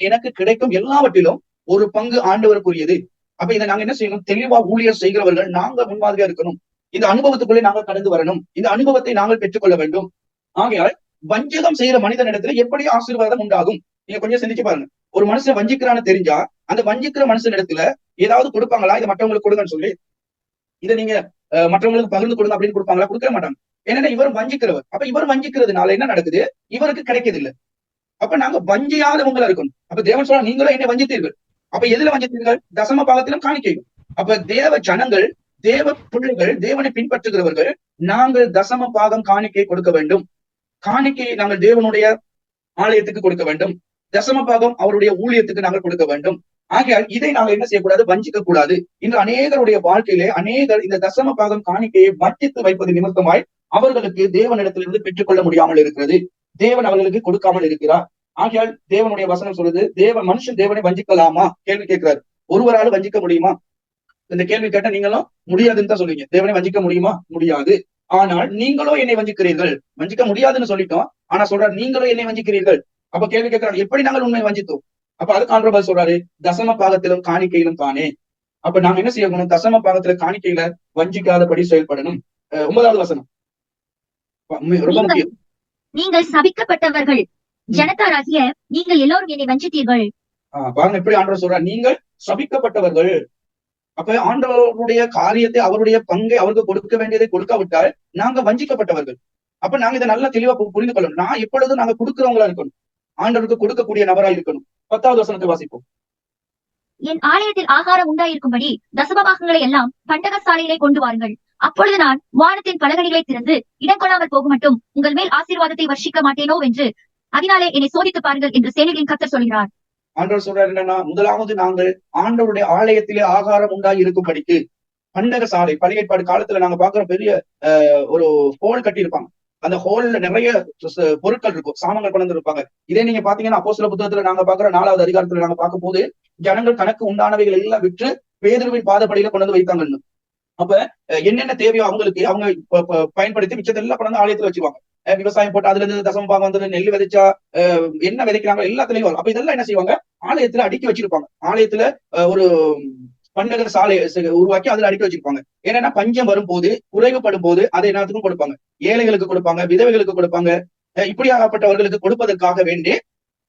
எனக்கு கிடைக்கும் எல்லாவற்றிலும் ஒரு பங்கு ஆண்டவருக்குரியது. அப்ப இதை நாங்க என்ன செய்யணும்? தெளிவா ஊழியர் செய்கிறவர்கள் நாங்க முன்மாதிரியா இருக்கணும். இந்த அனுபவத்துக்குள்ளே நாங்கள் கடந்து வரணும். இந்த அனுபவத்தை நாங்கள் பெற்றுக்கொள்ள வேண்டும். ஆகையால் வஞ்சகம் செய்யற மனிதனிடத்துல எப்படி ஆசீர்வாதம் உண்டாகும்? நீங்க கொஞ்சம் சிந்திச்சு பாருங்க. ஒரு மனுஷன் வஞ்சிக்கிறான்னு தெரிஞ்சா அந்த வஞ்சிக்கிற மனுஷன் இடத்துல ஏதாவது கொடுப்பாங்களா? இதை மற்றவங்களுக்கு கொடுங்கன்னு சொல்லி இதை நீங்க மற்றவங்களுக்கு பகிர்ந்து கொடுங்க அப்படின்னு கொடுப்பாங்களா? கொடுக்க மாட்டாங்க. ஏன்னா இவர் வஞ்சிக்கிறவர். அப்ப இவர் வஞ்சிக்கிறதுனால என்ன நடக்குது? இவருக்கு கிடைக்கிறது இல்லை. அப்ப நாங்க வஞ்சியாதவங்களா இருக்கணும். அப்ப தேவன் சொல்ல, நீங்களும் என்னை வஞ்சித்தீர்கள். அப்ப எதுல வஞ்சித்தீர்கள்? தசம பாகத்திலும் காணிக்கையும். அப்ப தேவ ஜனங்கள், தேவ பிள்ளைகள், தேவனை பின்பற்றுகிறவர்கள் நாங்கள் தசம பாகம் காணிக்கை கொடுக்க வேண்டும். காணிக்கையை நாங்கள் தேவனுடைய ஆலயத்துக்கு கொடுக்க வேண்டும். தசம பாகம் அவருடைய ஊழியத்துக்கு நாங்கள் கொடுக்க வேண்டும். ஆகையால் இதை நாங்கள் என்ன செய்யக்கூடாது? வஞ்சிக்க கூடாது. இன்று அநேகருடைய வாழ்க்கையிலே அநேகர் இந்த தசம பாகம் காணிக்கையை வஞ்சித்து வைப்பது நிமித்தமாய் அவர்களுக்கு தேவனிடத்திலிருந்து பெற்றுக்கொள்ள முடியாமல் இருக்கிறது. தேவன் அவர்களுக்கு கொடுக்காமல் இருக்கிறார். ஆகையால் தேவனுடைய வசனம் சொல்லுது, மனுஷன் தேவனை வஞ்சிக்கலாமா? கேள்வி கேட்கிறார். ஒருவரால் வஞ்சிக்க முடியுமா? இந்த கேள்வி கேட்ட நீங்களும் முடியாதுன்னு தான் சொல்லுவீங்க. தேவனை வஞ்சிக்க முடியுமா? முடியாது. ஆனால் நீங்களோ என்னை வஞ்சிக்கிறீர்கள். வஞ்சிக்க முடியாதுன்னு சொல்லிட்டோம். ஆனா சொல்றாரு நீங்களோ என்னை வஞ்சிக்கிறீர்கள். அப்ப கேள்வி கேட்கிறாங்க, எப்படி நாங்கள் உண்மை வஞ்சித்தோம்? அப்ப அதுக்கு ஆண்டவர் சொல்றாரு, தசம பாகத்திலும் காணிக்கையிலும் தானே. அப்ப நாங்க என்ன செய்யணும்? தசம பாகத்துல காணிக்கையில வஞ்சிக்காதபடி செயல்படணும். 9வது வசனம் ரொம்ப முக்கியம். நீங்கள் சபிக்கப்பட்டவர்கள், ஜனத்தாராகிய நீங்கள் எல்லோரும் என்னை வஞ்சித்தீர்கள். பாருங்க எப்படி ஆண்டவர் சொல்றார், நீங்கள் சபிக்கப்பட்டவர்கள். அப்ப ஆண்டவருடைய காரியத்தை, அவருடைய பங்கை அவருக்கு கொடுக்க வேண்டியதை கொடுக்காவிட்டால் நாங்க வஞ்சிக்கப்பட்டவர்கள். அப்ப நாங்க இதை நல்லா தெளிவா புரிந்து கொள்ளணும். நான் எப்பொழுதும் நாங்க கொடுக்கிறவங்களா இருக்கணும், ஆண்டவருக்கு கொடுக்கக்கூடிய நபரா இருக்கணும். 10வது வசனத்தை வாசிப்போம். என் ஆலயத்தில் ஆகாரம் உண்டாயிருக்கும்படி தசமபாகங்களை எல்லாம் பண்டக சாலையிலே கொண்டு வாருங்கள். அப்பொழுது நான் வானத்தின் பலகணிகளை திறந்து இடம் கொள்ளாமல் போக மட்டும் உங்கள் மேல் ஆசீர்வாதத்தை வர்ஷிக்க மாட்டேனோ என்று அதனாலே என்னை சோதித்து பாருங்கள் என்று சேனைகளின் கர்த்தர் சொல்கிறார். ஆண்டவர் சொல்றாரு என்னன்னா, முதலாவது நாங்கள் ஆண்டவருடைய ஆலயத்திலே ஆகாரம் உண்டாகி இருக்கும்படிக்கு பண்டக சாலை, பழைய ஏற்பாடு காலத்துல நாங்க பாக்குற பெரிய ஒரு ஹோல் கட்டி இருப்பாங்க. அந்த ஹோல்ல நிறைய பொருட்கள் இருக்கும், சாமான்கள் கொண்டு இருப்பாங்க. இதே நீங்க பாத்தீங்கன்னா அப்போஸ்தல புத்தகத்துல நாங்க பாக்குற 4வது அதிகாரத்துல நாங்க பார்க்கும் போது ஜனங்கள் தனக்கு உண்டானவைகள் எல்லாம் விற்று பேதுருவின் பாதப்படியில கொண்டு வந்து வைத்தாங்கன்னு. அப்ப என்னென்ன தேவையோ அவங்களுக்கு அவங்க பயன்படுத்தி மிச்சத்தெல்லாம் கொண்டு வந்து ஆலயத்துல வச்சுருவாங்க. விவசாயம் போட்டு அதுல இருந்து தசம பாகம் வந்து நெல் விதைச்சா என்ன விதைக்கிறாங்க எல்லாத்துலயும் வரும். அப்ப இதெல்லாம் என்ன செய்வாங்க, ஆலயத்துல அடுக்கி வச்சிருப்பாங்க. ஆலயத்துல ஒரு பண்டக சாலை உருவாக்கி அதுல அடுக்கி வச்சிருப்பாங்க. ஏன்னா பஞ்சம் வரும்போது, குறைவுபடும் போது அதை எல்லாத்துக்கும் கொடுப்பாங்க. ஏழைகளுக்கு கொடுப்பாங்க, விதவைகளுக்கு கொடுப்பாங்க. இப்படியாகப்பட்டவர்களுக்கு கொடுப்பதற்காக வேண்டி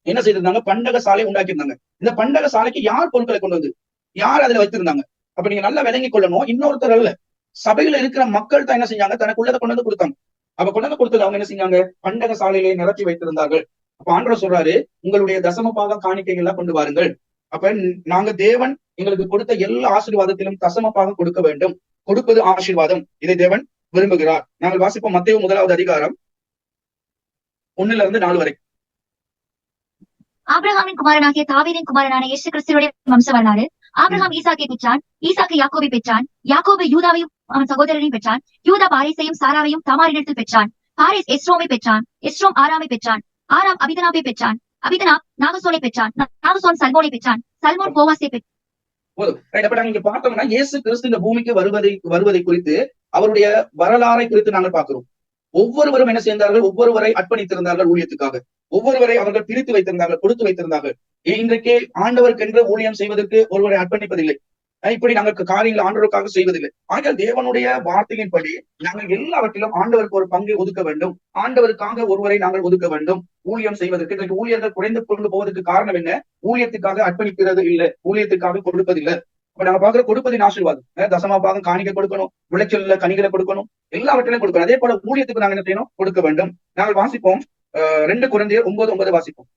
என்ன செய்திருந்தாங்க, பண்டக சாலை உண்டாக்கியிருந்தாங்க. இந்த பண்டக சாலைக்கு யார் பொருட்களை கொண்டு வந்து யார் அதுல வைத்திருந்தாங்க? அப்ப நீங்க நல்லா விளங்கி கொள்ளணும், இன்னொருத்தர் அல்ல, சபையில இருக்கிற மக்கள் தான் என்ன செஞ்சாங்க, தனக்குள்ளதை கொண்டு வந்து கொடுத்தாங்க. அப்ப கொண்டு வந்து கொடுத்தது அவங்க என்ன செஞ்சாங்க, பண்டக சாலையிலே நிரப்பி வைத்திருந்தார்கள். அப்ப ஆண்டவர் சொல்றாரு, உங்களுடைய தசம பாகம் காணிக்கைகள் எல்லாம் கொண்டு வாருங்கள். அப்ப நாங்க தேவன் எங்களுக்கு கொடுத்த எல்லா ஆசீர்வாதத்திலும் தசம பாகம் கொடுக்க வேண்டும். கொடுப்பது ஆசீர்வாதம், இதை தேவன் விரும்புகிறார். நாங்கள் வாசிப்போம் மத்தேயு 1வது அதிகாரம் 1-4 வரை. ஆபிரகாமின் குமாரனாகிய தாவீதின் குமாரனான இயேசு கிறிஸ்துவுடைய வம்ச வரலாறு. ஆபிரகாம் ஈசாக்கை பெற்றான், ஈசாக்கு யாக்கோபை பெற்றான், யாக்கோபு யூதாவையும் அவன் சகோதரனையும் பெற்றான், யூதா பாரேசையும் சாராவையும் தாமாரிடத்தில் பெற்றான், பாரேஸ் எஸ்ரோமை பெற்றான், எஸ்ரோம் ஆராமை பெற்றான், ஆராம் அபிதனாபை பெற்றான், அபிதனாப் நாகசோனை பெற்றான், நாகசோன் சல்மோனை பெற்றான், சல்மோன் போவாசை பெற்றான். நீங்க பார்த்தோம்னா இயேசு கிறிஸ்து இந்த பூமிக்கு வருவதை குறித்து அவருடைய வரலாறை குறித்து நாங்கள் பார்க்கிறோம். ஒவ்வொருவரும் என்ன செய்தார்கள், ஒவ்வொருவரை அர்ப்பணித்திருந்தார்கள் ஊழியத்துக்காக, ஒவ்வொருவரை அவர்கள் பிரித்து வைத்திருந்தார்கள், கொடுத்து வைத்திருந்தார்கள். இன்றைக்கு ஆண்டவருக்கென்று ஊழியம் செய்வதற்கு ஒருவரை அர்ப்பணிப்பதில்லை. இப்படி நாங்கள் காரியங்கள் ஆண்டவருக்காக செய்வதில்லை. ஆகிய தேவனுடைய வார்த்தையின்படி நாங்கள் எல்லாவற்றிலும் ஆண்டவருக்கு ஒரு பங்கை ஒதுக்க வேண்டும். ஆண்டவருக்காக ஒருவரை நாங்கள் ஒதுக்க வேண்டும் ஊழியம் செய்வதற்கு. இன்றைக்கு ஊழியர்கள் குறைந்து கொண்டு போவதற்கு காரணம் என்ன, ஊழியத்துக்காக அர்ப்பணிக்கிறது இல்லை, ஊழியத்துக்காக கொடுப்பதில்லை. இப்ப நாங்க பாக்குற கொடுப்பதின் ஆசீர்வாதம், தசமா பாகம் காணிக்கை கொடுக்கணும், விளைச்சல்ல கனிகளை கொடுக்கணும், எல்லாவற்றிலும் கொடுக்கணும். அதே போல ஊழியத்துக்கு நாங்கள் என்ன செய்யணும், கொடுக்க வேண்டும். நாங்கள் வாசிப்போம் 2 கொரிந்தியர் 9:9 வாசிப்போம்.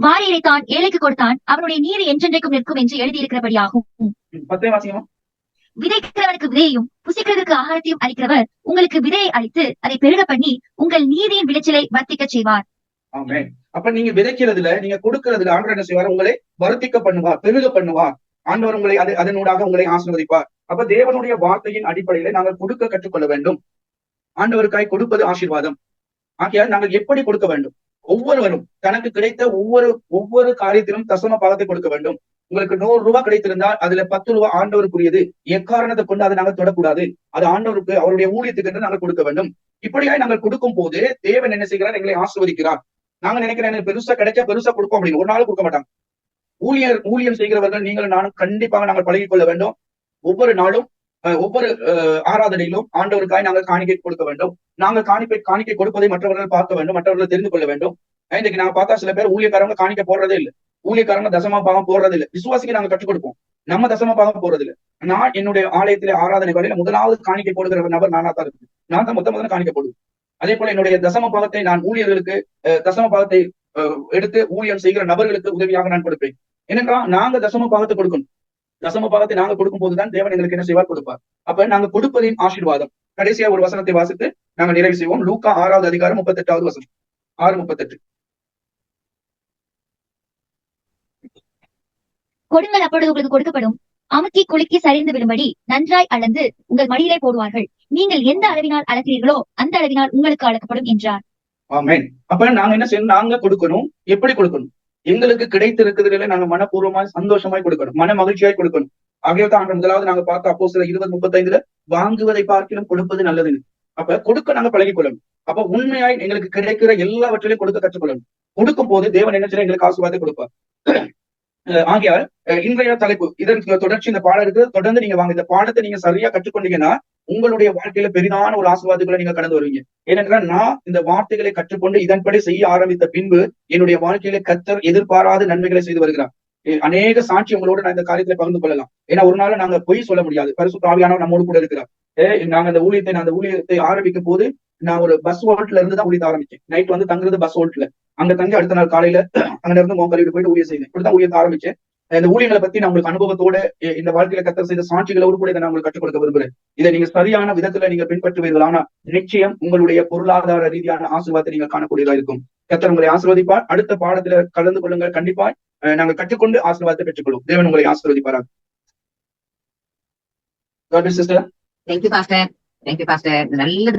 வாரியரை தான் ஏழைக்கு கொடுத்தான், அவனுடைய நீதி என்றென்றைக்கும் நிற்கும் என்று எழுதியிருக்கிறபடியாகும். 10 வாசிக்கணும். விதைக்கிறவனுக்கு விதையையும் புசிக்கிறதுக்கு ஆகாரத்தையும் அளிக்கிறவர் உங்களுக்கு விதையை அளித்து அதை பெருக பண்ணி உங்கள் நீதியின் விளைச்சலை வர்த்திக்க செய்வார். ஆமென். அப்ப நீங்க விதைக்கிறதுல, நீங்க கொடுக்கிறதுல ஆண்டவர் என்ன செய்வார், உங்களை வர்த்திக்க பண்ணுவார், பெருக பண்ணுவார். ஆண்டவர் உங்களை அதனூடாக உங்களை ஆசீர்வதிப்பார். அப்ப தேவனுடைய வார்த்தையின் அடிப்படையில நாங்கள் கொடுக்க கற்றுக்கொள்ள வேண்டும். ஆண்டவருக்காய் கொடுப்பது ஆசீர்வாதம். ஆகையால் நாங்கள் எப்படி கொடுக்க வேண்டும், ஒவ்வொருவரும் தனக்கு கிடைத்த ஒவ்வொரு காரியத்திலும் தசம பாகத்தை கொடுக்க வேண்டும். உங்களுக்கு 100 ரூபாய் கிடைத்திருந்தால் அதுல 10 ரூபாய் ஆண்டவருக்குரியது. எக்காரணத்தை கொண்டு அதை நாங்கள் தொடக்கூடாது. அது ஆண்டவருக்கு, அவருடைய ஊழியத்துக்கு என்று நாங்கள் கொடுக்க வேண்டும். இப்படியாய் நாங்கள் கொடுக்கும் போது தேவன் என்ன செய்கிறார், எங்களை ஆசீர்வதிக்கிறார். நாங்க நினைக்கிறேன் பெருசா கிடைச்சா பெருசா கொடுப்போம் அப்படின்னு, ஒரு நாள் கொடுக்க மாட்டாங்க. ஊழியம் செய்கிறவர்கள் நீங்கள் நானும் கண்டிப்பாக நாங்கள் பழகிக் கொள்ள வேண்டும். ஒவ்வொரு நாளும் ஒவ்வொரு ஆராதனையிலும் ஆண்டவருக்காய் நாங்கள் காணிக்கை கொடுக்க வேண்டும். நாங்கள் காணிக்கை கொடுப்பதை மற்றவர்கள் பார்க்க வேண்டும், மற்றவர்கள் தெரிந்து கொள்ள வேண்டும். இன்னைக்கு நாங்க பார்த்தா சில பேர் ஊழியக்காரங்க காணிக்கை போடுறதே இல்லை, ஊழியக்காரங்க தசம பாகம் போடுறது இல்லை. விசுவாசிக்கு நாங்க கற்றுக் கொடுப்போம், நம்ம தசம பாகம் போடுறது இல்லை. நான் என்னுடைய ஆலயத்திலே ஆராதனை வேளையில முதலாவது காணிக்கை போடுகிற நபர் நானா தான் இருக்கு. நான் தான் முதல்ல காணிக்கை போடுவேன். அதே போல என்னுடைய தசம பாகத்தை நான் ஊழியர்களுக்கு தசம பாகத்தை எடுத்து ஊழியம் செய்கிற நபர்களுக்கு உதவியாக நான் கொடுப்பேன். ஏனென்றால் நாங்க தசம பாகத்தை கொடுக்கணும். தசம பாகத்தை நாங்க கொடுக்கும் போதுதான் தேவன் எங்களுக்கு என்ன செய்வார், கொடுப்பார். அப்ப நாங்க கொடுப்பதின் ஆசீர்வாதம். கடைசியா ஒரு வசனத்தை வாசித்து நாங்க நிறைவு செய்வோம். லூக்கா 6வது அதிகாரம் 38வது வசனம். 6:38. கொடுங்கள், அப்பொழுது உங்களுக்கு கொடுக்கப்படும். அமுக்கி குலுக்கி சரிந்து விடும்படி நன்றாய் அளந்து உங்கள் மடியிலே போடுவார்கள். நீங்கள் எந்த அளவினால் அளக்கிறீர்களோ அந்த அளவினால் உங்களுக்கு அளக்கப்படும் என்றார். ஆமென். அப்ப நாங்க என்ன செய்யணும்? நாங்க கொடுக்கணும். எப்படி கொடுக்கணும்? எங்களுக்கு கிடைத்து இருக்கிறதுல நாங்க மனப்பூர்வமாய் சந்தோஷமாய் கொடுக்கணும், மன மகிழ்ச்சியாய் கொடுக்கணும். ஆகியவற்றை ஆண்டு முதலாவது நாங்க பார்த்த அப்போஸ்தலர் 20:35 வாங்குவதை பார்க்கிலும் கொடுப்பது நல்லதுன்னு. அப்ப கொடுக்க நாங்க பழகிக் கொள்ளணும். அப்ப உண்மையாய் எங்களுக்கு கிடைக்கிற எல்லாவற்றிலையும் கொடுக்க கற்றுக்கொள்ளணும். கொடுக்கும் போது தேவன் என்ன செய்ய எங்களுக்கு ஆசீர்வாதத்தை கொடுப்பார். ஆகையால் இன்றைய தலைப்பு இதற்கு தொடர்ச்சி இந்த பாடம் இருக்கு. தொடர்ந்து நீங்க வாங்க. இந்த பாடத்தை நீங்க சரியா கற்றுக்கொண்டீங்கன்னா உங்களுடைய வாழ்க்கையில பெரிதான ஒரு ஆசீர்வாதத்துக்குள்ள நீங்க கடந்து வருவீங்க. ஏனென்றால் நான் இந்த வார்த்தைகளை கற்றுக்கொண்டு இதன்படி செய்ய ஆரம்பித்த பின்பு என்னுடைய வாழ்க்கையில கர்த்தர் எதிர்பாராத நன்மைகளை செய்து வருகிறார். அநேக சாட்சி உங்களோட நான் இந்த காரியத்தை பகிர்ந்து கொள்ளலாம். ஏன்னா ஒரு நாள் நாங்க பொய் சொல்ல முடியாது. பரிசுத்த ஆவியானவர் நம்மோடு கூட இருக்கிறார். நாங்க அந்த ஊழியத்தை ஆரம்பிக்கும் போது நான் ஒரு பஸ் ஓல்ட்ல இருந்து தான் ஊழியத்தை ஆரம்பிச்சேன். நைட் வந்து தங்குறது பஸ் ஓல்ட்ல. அங்க தங்கி அடுத்த நாள் காலையில அங்க இருந்து மோக்கலிட்டு போயிட்டு ஊழியம் செய்தேன். இப்படிதான் ஊழியத்தை ஆரம்பிச்சேன். இந்த ஊழியங்களை பத்தி நான் உங்களுக்கு அனுபவத்தோட இந்த வாழ்க்கையில கர்த்தர் செய்த சாட்சிகளோடு கூட இதை நான் உங்களுக்கு கற்றுக் கொடுக்க விரும்புறேன். இதை நீங்க சரியான விதத்துல நீங்க பின்பற்றுவீர்கள். ஆனா நிச்சயம் உங்களுடைய பொருளாதார ரீதியான ஆசீர்வாதத்தை நீங்க காணக்கூடியதா இருக்கும். கர்த்தர் உங்களை ஆசீர்வதிப்பார். அடுத்த பாடத்துல கலந்து கொள்ளுங்கள். கண்டிப்பா நாங்கள் கற்றுக்கொண்டு ஆசீர்வாதத்தை பெற்றுக்கொள்வோம். தேவன் உங்களை ஆசீர்வதிப்பாராக. God bless sister. Thank you, Pastor. Thank you, Pastor. நல்ல